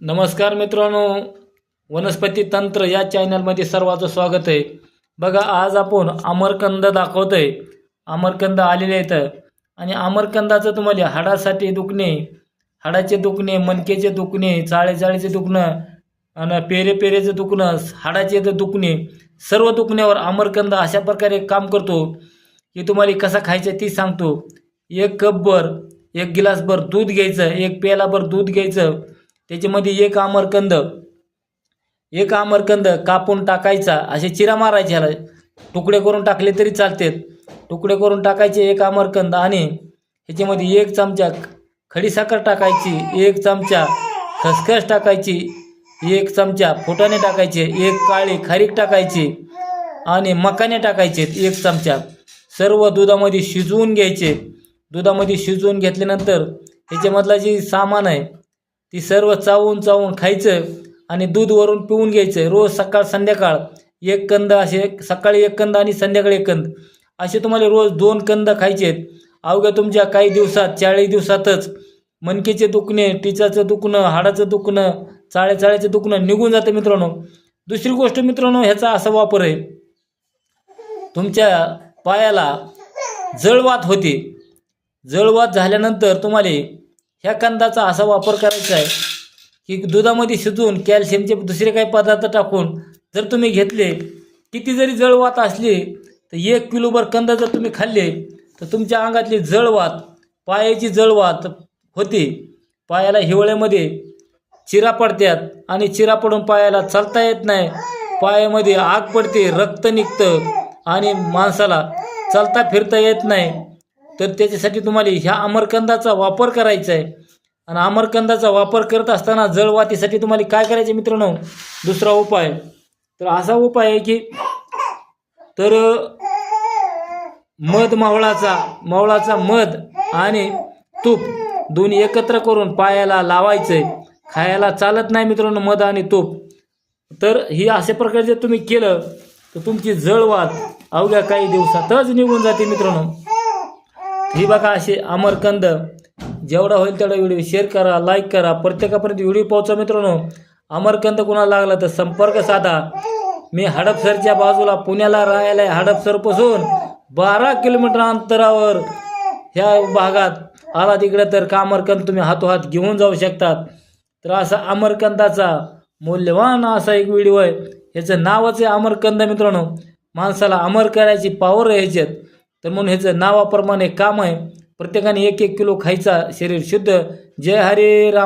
नमस्कार मित्रांनो, वनस्पती तंत्र या चॅनलमध्ये सर्वांचं स्वागत आहे. बघा, आज आपण आमरकंद दाखवतोय. आमरकंद आलेले आहेत आणि आमरकंदाचं तुम्हाला हाडासाठी दुखणे, हाडाचे दुखणे, मणकेचे दुखणे, चाळेचे दुखणं आणि पेरेचं दुखणं, हाडाचे दुखणे, सर्व दुखण्यावर आमरकंद अशा प्रकारे काम करतो की तुम्हाला कसा खायचं ती सांगतो. 1 कपभर 1 गिलासभर दूध घ्यायचं, 1 पेलाभर दूध घ्यायचं, त्याच्यामध्ये एक आमरकंद कापून टाकायचा. असे चिरा मारायचे, ह्याला तुकडे करून टाकले तरी चालतात. तुकडे करून टाकायचे 1 आमरकंद आणि ह्याच्यामध्ये 1 चमचा खडीसाखर टाकायची, 1 चमचा खसखस टाकायची, 1 चमचा फुटाणे टाकायचे, 1 काळी खारीक टाकायची आणि मकाने टाकायचे 1 चमचा. सर्व दुधामध्ये शिजवून घ्यायचे. दुधामध्ये शिजवून घेतल्यानंतर ह्याच्यामधला जी सामान आहे ती सर्व चावून खायचं आणि दूध वरून पिऊन घ्यायचं. रोज सकाळ संध्याकाळ 1 कंद, असे सकाळी 1 कंद आणि संध्याकाळी 1 कंद, असे तुम्हाला रोज 2 कंद खायचे. अवघ्या तुमच्या काही दिवसात, 40 दिवसातच मणकेचे दुखणे, टिचाचं दुखणं, हाडाचं दुखणं, चाळेचं दुखणं निघून जातं मित्रांनो. दुसरी गोष्ट मित्रांनो, ह्याचा असा वापर आहे, तुमच्या पायाला जळवात होते. जळवात झाल्यानंतर तुम्हाला ह्या कंदाचा असा वापर करायचा आहे की दुधामध्ये शिजवून कॅल्शियमचे दुसरे काही पदार्थ टाकून जर तुम्ही घेतले, किती जरी जळवात असली तर 1 किलोभर कंद जर तुम्ही खाल्ले तर तुमच्या अंगातली जळवात, पायाची जळवात होते. पायाला हिवाळ्यामध्ये चिरा पडतात आणि चिरा पडून पायाला चालता येत नाही, पायामध्ये आग पडते, रक्त निघतं आणि माणसाला चालता फिरता येत नाही. तर त्याच्यासाठी तुम्हाला ह्या आमरकंदाचा वापर करायचा आहे. आणि आमरकंदाचा वापर करत असताना जळवातीसाठी तुम्हाला काय करायचे मित्रांनो, दुसरा उपाय तर असा उपाय आहे की तर मावळाचा मध आणि तूप दोन्ही एकत्र करून पायाला लावायचंय. खायला चालत नाही मित्रांनो मध आणि तूप. तर ही अशा प्रकारे जर तुम्ही केलं तर तुमची जळवात अवघ्या काही दिवसातच निघून जाते मित्रांनो. ही बघा, असे आमरकंद जेवढा होईल तेवढा व्हिडिओ शेअर करा, लाईक करा, प्रत्येकापर्यंत व्हिडिओ पोहोचा मित्रांनो. आमरकंद कोणाला लागला तर संपर्क साधा. मी हडपसरच्या बाजूला पुण्याला राहायला आहे. हडपसरपासून 12 किलोमीटर अंतरावर ह्या भागात आला तिकडे तर का आमरकंद तुम्ही हातोहात घेऊन जाऊ शकतात. तर असा आमरकंदाचा मौल्यवान असा एक व्हिडिओ आहे. ह्याचं नावच आहे आमरकंद मित्रांनो. माणसाला अमर करायची पॉवर आहे ह्याच्यात. तर म्हणून ह्याचं नावाप्रमाणे काम आहे. प्रत्येकाने 1-1 किलो खायचा, शरीर शुद्ध. जय हरे राम.